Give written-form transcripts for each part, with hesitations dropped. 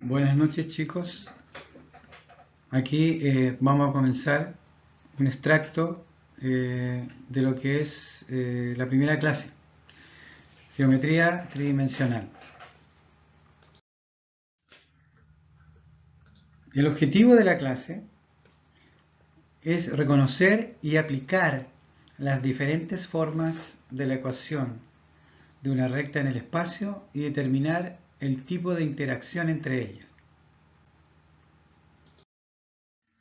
Buenas noches, chicos. Aquí vamos a comenzar un extracto de lo que es la primera clase, geometría tridimensional. El objetivo de la clase es reconocer y aplicar las diferentes formas de la ecuación de una recta en el espacio y determinar el tipo de interacción entre ellas.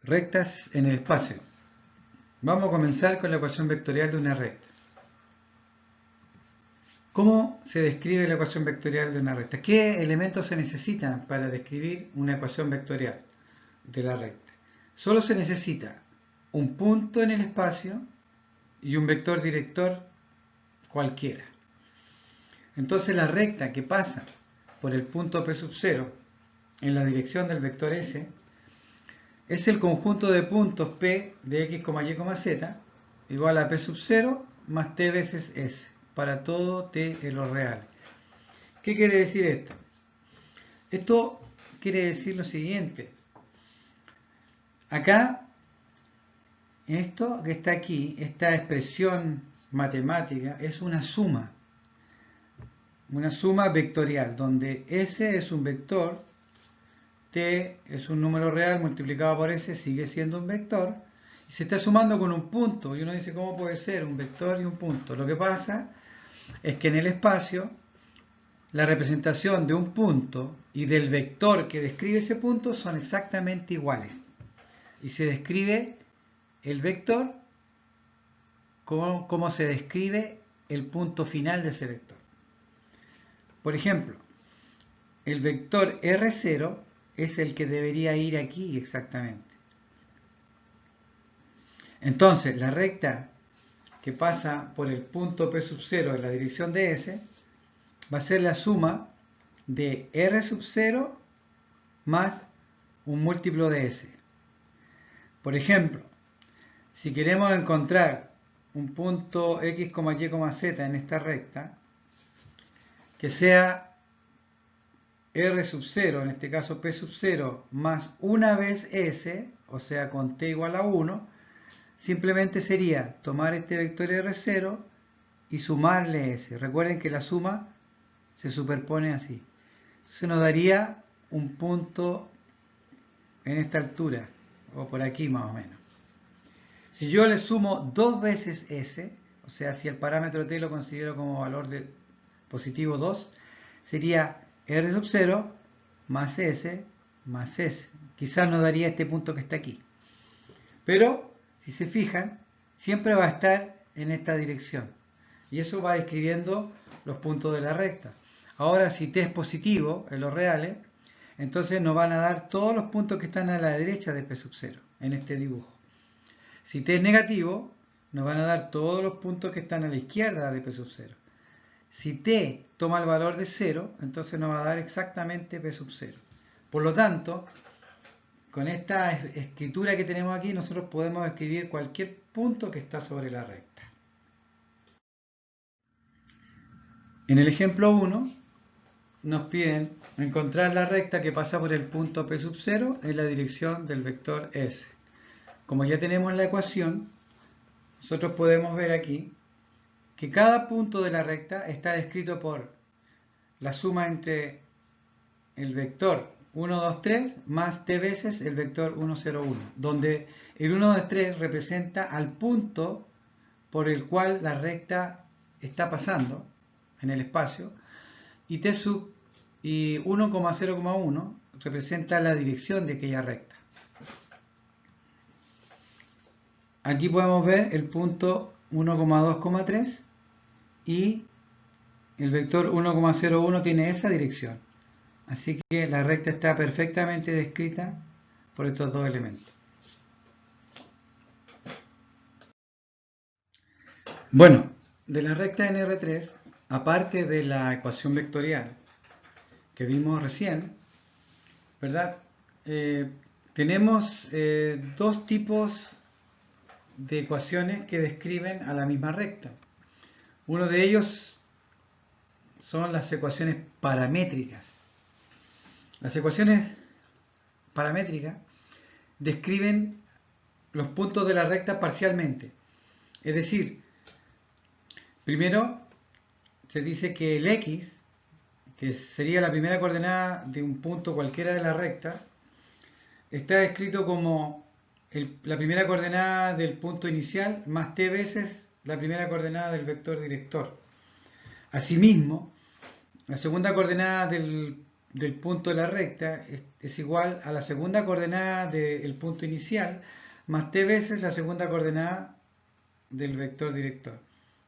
Rectas en el espacio. Vamos a comenzar con la ecuación vectorial de una recta. ¿Cómo se describe la ecuación vectorial de una recta? ¿Qué elementos se necesitan para describir una ecuación vectorial de la recta? Solo se necesita un punto en el espacio y un vector director cualquiera. Entonces la recta que pasa por el punto P sub 0 en la dirección del vector S es el conjunto de puntos P de X, Y, Z igual a P sub 0 más T veces S para todo T en lo real. ¿Qué quiere decir esto? Esto quiere decir lo siguiente. Acá, esto que está aquí, esta expresión matemática, es una suma vectorial, donde S es un vector, T es un número real multiplicado por S, sigue siendo un vector, y se está sumando con un punto, y uno dice, ¿cómo puede ser un vector y un punto? Lo que pasa es que en el espacio, la representación de un punto y del vector que describe ese punto son exactamente iguales. Y se describe el vector como se describe el punto final de ese vector. Por ejemplo, el vector R0 es el que debería ir aquí exactamente. Entonces, la recta que pasa por el punto P sub 0 en la dirección de S va a ser la suma de R sub 0 más un múltiplo de S. Por ejemplo, si queremos encontrar un punto X, Y, Z en esta recta, que sea R sub 0, en este caso P sub 0, más una vez S, o sea con T igual a 1, simplemente sería tomar este vector R0 y sumarle S. Recuerden que la suma se superpone así. Entonces nos daría un punto en esta altura, o por aquí más o menos. Si yo le sumo dos veces S, o sea, si el parámetro T lo considero como valor de positivo 2, sería R sub 0 más S más S. Quizás nos daría este punto que está aquí. Pero, si se fijan, siempre va a estar en esta dirección. Y eso va describiendo los puntos de la recta. Ahora, si T es positivo en los reales, entonces nos van a dar todos los puntos que están a la derecha de P sub 0 en este dibujo. Si T es negativo, nos van a dar todos los puntos que están a la izquierda de P sub 0. Si T toma el valor de 0, entonces nos va a dar exactamente P sub 0. Por lo tanto, con esta escritura que tenemos aquí, nosotros podemos escribir cualquier punto que está sobre la recta. En el ejemplo 1, nos piden encontrar la recta que pasa por el punto P sub 0 en la dirección del vector S. Como ya tenemos la ecuación, nosotros podemos ver aquí que cada punto de la recta está descrito por la suma entre el vector 1, 2, 3 más t veces el vector 1, 0, 1, donde el 1, 2, 3 representa al punto por el cual la recta está pasando en el espacio y t sub y 1,0,1 representa la dirección de aquella recta. Aquí podemos ver el punto 1,2,3 y el vector 1,01 tiene esa dirección. Así que la recta está perfectamente descrita por estos dos elementos. Bueno, de la recta en R3, aparte de la ecuación vectorial que vimos recién, ¿verdad? Tenemos dos tipos de ecuaciones que describen a la misma recta. Uno de ellos son las ecuaciones paramétricas. Las ecuaciones paramétricas describen los puntos de la recta parcialmente. Es decir, primero se dice que el x, que sería la primera coordenada de un punto cualquiera de la recta, está escrito como la primera coordenada del punto inicial más t veces la primera coordenada del vector director. Asimismo, la segunda coordenada del punto de la recta es igual a la segunda coordenada del punto inicial más t veces la segunda coordenada del vector director.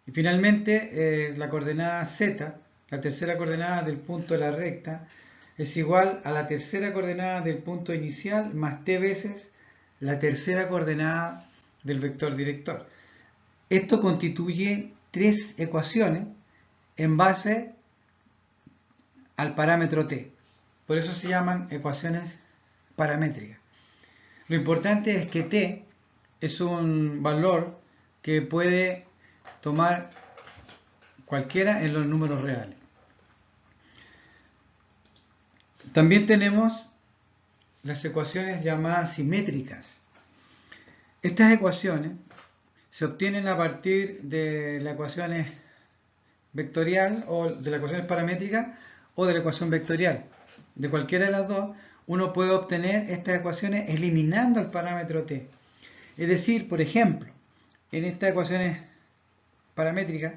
Y finalmente, la coordenada z, la tercera coordenada del punto de la recta, es igual a la tercera coordenada del punto inicial más t veces la tercera coordenada del vector director. Esto constituye tres ecuaciones en base al parámetro t. Por eso se llaman ecuaciones paramétricas. Lo importante es que t es un valor que puede tomar cualquiera en los números reales. También tenemos las ecuaciones llamadas simétricas. Estas ecuaciones se obtienen a partir de la ecuación vectorial o de la ecuación paramétrica o de la ecuación vectorial. De cualquiera de las dos, uno puede obtener estas ecuaciones eliminando el parámetro t. Es decir, por ejemplo, en estas ecuaciones paramétricas,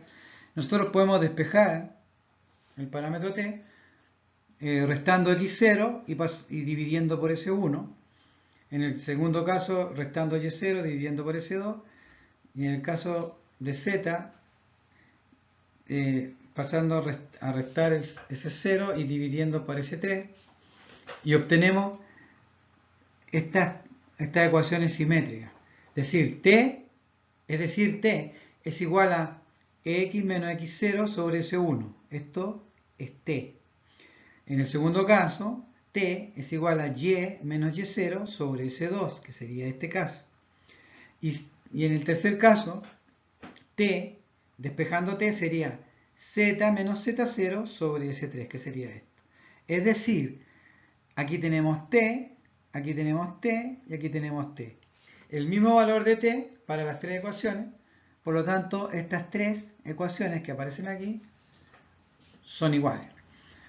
nosotros podemos despejar el parámetro t restando x0 y dividiendo por s1. En el segundo caso, restando y0, dividiendo por s2. Y en el caso de z, pasando a restar ese 0 y dividiendo por ese 3, y obtenemos estas ecuaciones simétricas. Es decir, t es igual a x menos x0 sobre s1. Esto es t. En el segundo caso, t es igual a y menos y0 sobre s2, que sería este caso. Y en el tercer caso, t, despejando t, sería z menos z0 sobre s3, que sería esto. Es decir, aquí tenemos t, aquí tenemos t y aquí tenemos t. El mismo valor de t para las tres ecuaciones, por lo tanto, estas tres ecuaciones que aparecen aquí son iguales.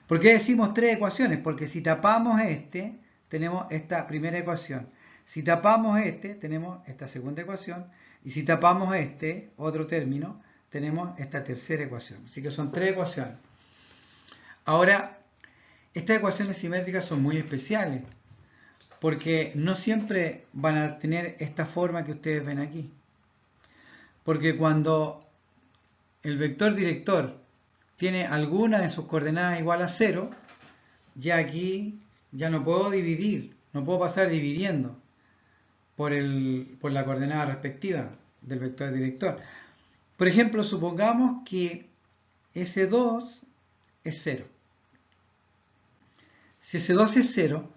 ¿Por qué decimos tres ecuaciones? Porque si tapamos este, tenemos esta primera ecuación. Si tapamos este, tenemos esta segunda ecuación. Y si tapamos este, otro término, tenemos esta tercera ecuación. Así que son tres ecuaciones. Ahora, estas ecuaciones simétricas son muy especiales, porque no siempre van a tener esta forma que ustedes ven aquí. Porque cuando el vector director tiene alguna de sus coordenadas igual a 0, ya aquí ya no puedo dividir, no puedo pasar dividiendo por la coordenada respectiva del vector director. Por ejemplo, supongamos que S2 es 0. Si S2 es 0,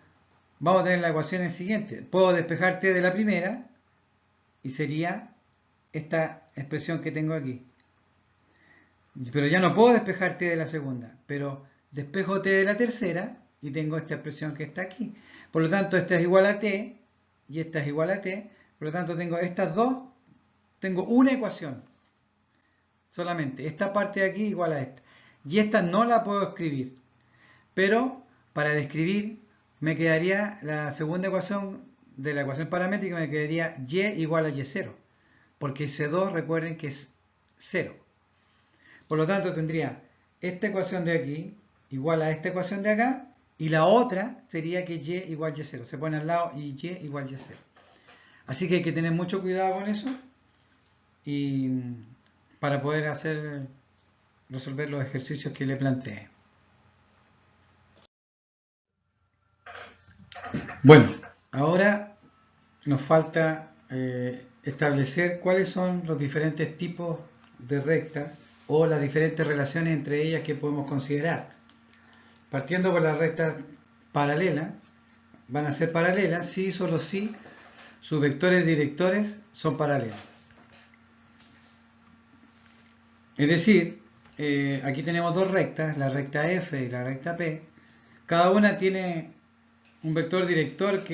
vamos a tener la ecuación siguiente. Puedo despejar t de la primera y sería esta expresión que tengo aquí. Pero ya no puedo despejar t de la segunda, pero despejo t de la tercera y tengo esta expresión que está aquí. Por lo tanto, esta es igual a t y esta es igual a t. Por lo tanto, tengo estas dos, tengo una ecuación solamente. Esta parte de aquí igual a esta. Y esta no la puedo escribir. Pero para describir me quedaría la segunda ecuación de la ecuación paramétrica, me quedaría y igual a y0. Porque C2 recuerden que es 0. Por lo tanto, tendría esta ecuación de aquí igual a esta ecuación de acá, y la otra sería que y igual a y0. Se pone al lado y igual a y0. Así que hay que tener mucho cuidado con eso y para poder resolver los ejercicios que le planteé. Bueno, ahora nos falta establecer cuáles son los diferentes tipos de rectas o las diferentes relaciones entre ellas que podemos considerar. Partiendo por las rectas paralelas, van a ser paralelas si y solo si sus vectores directores son paralelos. Es decir, aquí tenemos dos rectas, la recta F y la recta P. Cada una tiene un vector director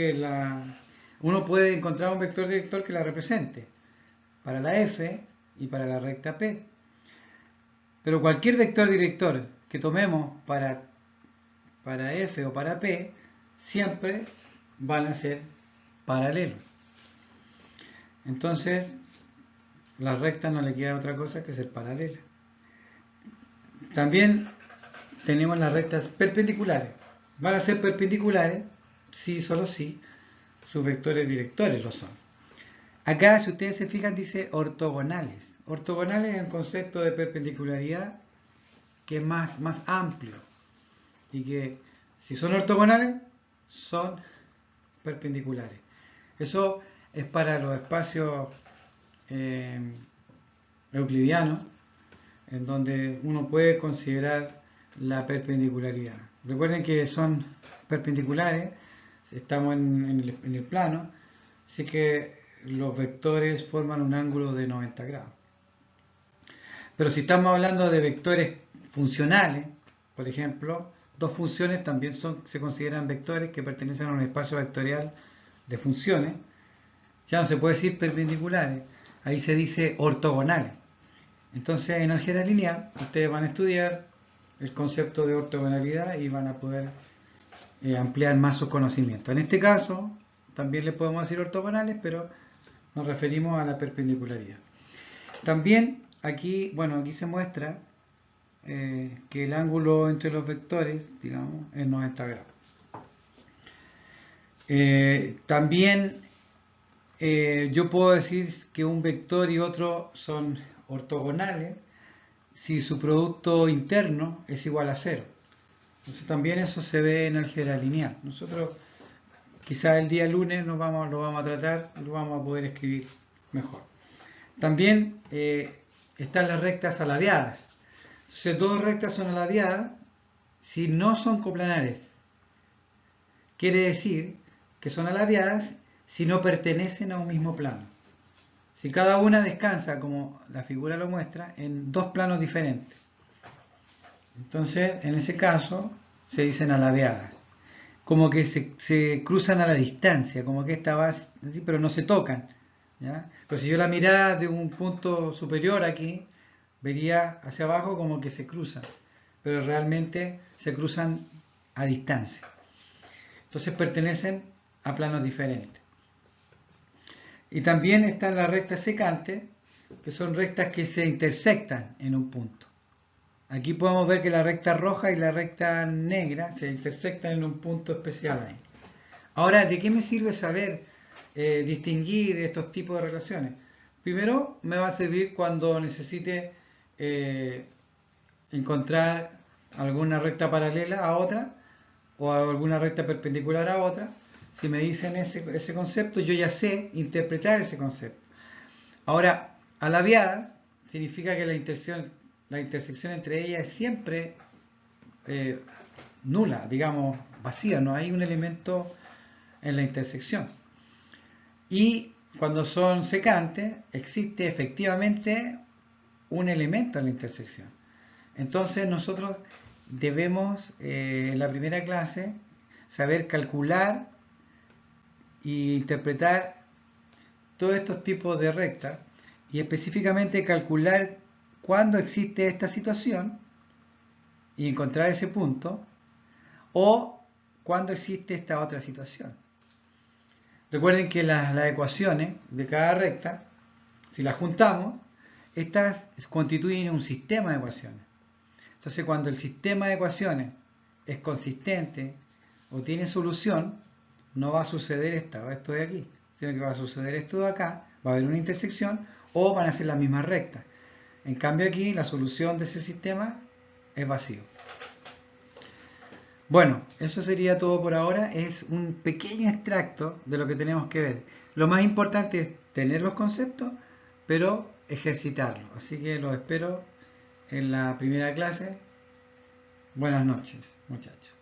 uno puede encontrar un vector director que la represente para la f y para la recta p. Pero cualquier vector director que tomemos para f o para p siempre van a ser paralelos. Entonces, la recta no le queda otra cosa que ser paralela. También tenemos las rectas perpendiculares. Van a ser perpendiculares si, solo si, sus vectores directores lo son. Acá, si ustedes se fijan, dice ortogonales. Ortogonales es un concepto de perpendicularidad que es más amplio. Y que si son ortogonales, son perpendiculares. Eso es para los espacios euclidianos, en donde uno puede considerar la perpendicularidad. Recuerden que son perpendiculares, estamos en el plano, así que los vectores forman un ángulo de 90 grados. Pero si estamos hablando de vectores funcionales, por ejemplo, dos funciones también se consideran vectores que pertenecen a un espacio vectorial de funciones. Ya no se puede decir perpendiculares, ahí se dice ortogonales. Entonces, en álgebra lineal, ustedes van a estudiar el concepto de ortogonalidad y van a poder ampliar más sus conocimientos. En este caso, también le podemos decir ortogonales, pero nos referimos a la perpendicularidad. También aquí, bueno, aquí se muestra que el ángulo entre los vectores, digamos, es 90 grados. También yo puedo decir que un vector y otro son ortogonales si su producto interno es igual a 0. Entonces también eso se ve en álgebra lineal. Nosotros quizás el día lunes lo vamos a tratar y lo vamos a poder escribir mejor. También están las rectas alabeadas. Entonces dos rectas son alabeadas si no son coplanares. Quiere decir que son alabeadas si no pertenecen a un mismo plano. Si cada una descansa, como la figura lo muestra, en dos planos diferentes. Entonces, en ese caso, se dicen alabeadas. Como que se cruzan a la distancia, como que esta va así, pero no se tocan. ¿Ya? Pero si yo la mirara de un punto superior aquí, vería hacia abajo como que se cruzan. Pero realmente se cruzan a distancia. Entonces pertenecen a planos diferentes. Y también están las rectas secantes, que son rectas que se intersectan en un punto. Aquí podemos ver que la recta roja y la recta negra se intersectan en un punto especial ahí. Ahora, ¿de qué me sirve saber distinguir estos tipos de relaciones? Primero, me va a servir cuando necesite encontrar alguna recta paralela a otra o alguna recta perpendicular a otra. Si me dicen ese concepto, yo ya sé interpretar ese concepto. Ahora, alabeada significa que la intersección entre ellas es siempre nula, digamos, vacía, no hay un elemento en la intersección. Y cuando son secantes, existe efectivamente un elemento en la intersección. Entonces nosotros debemos, en la primera clase, saber calcular e interpretar todos estos tipos de rectas y específicamente calcular cuándo existe esta situación y encontrar ese punto o cuándo existe esta otra situación. Recuerden que las ecuaciones de cada recta, si las juntamos, estas constituyen un sistema de ecuaciones. Entonces, cuando el sistema de ecuaciones es consistente o tiene solución, no va a suceder esto de aquí, sino que va a suceder esto de acá, va a haber una intersección o van a ser las mismas rectas. En cambio aquí la solución de ese sistema es vacío. Bueno, eso sería todo por ahora. Es un pequeño extracto de lo que tenemos que ver. Lo más importante es tener los conceptos, pero ejercitarlos. Así que los espero en la primera clase. Buenas noches, muchachos.